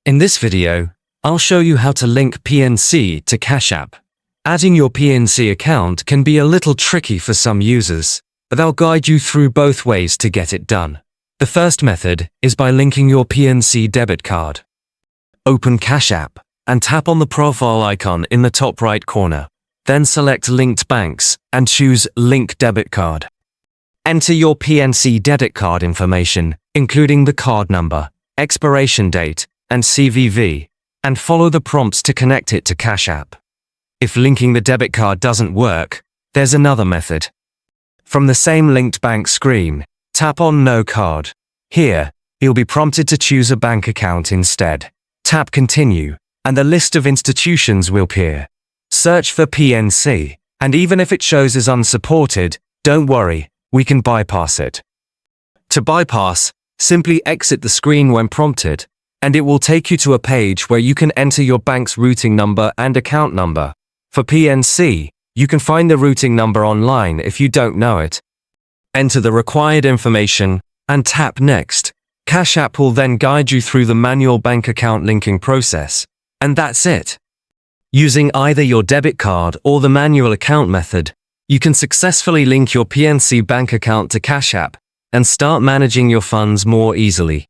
In this video, I'll show you how to link PNC to Cash App. Adding your PNC account can be a little tricky for some users, but I'll guide you through both ways to get it done. The first method is by linking your PNC debit card. Open Cash App and tap on the profile icon in the top right corner. Then select Linked Banks and choose Link Debit Card. Enter your PNC debit card information, including the card number, expiration date, and CVV, and follow the prompts to connect it to Cash App. If linking the debit card doesn't work, there's another method. From the same Linked Bank screen, tap on No Card. Here, you'll be prompted to choose a bank account instead. Tap Continue, and the list of institutions will appear. Search for PNC, and even if it shows as unsupported, don't worry, we can bypass it. To bypass, simply exit the screen when prompted, and it will take you to a page where you can enter your bank's routing number and account number. For PNC, you can find the routing number online if you don't know it. Enter the required information and tap Next. Cash App will then guide you through the manual bank account linking process. And that's it. Using either your debit card or the manual account method, you can successfully link your PNC bank account to Cash App and start managing your funds more easily.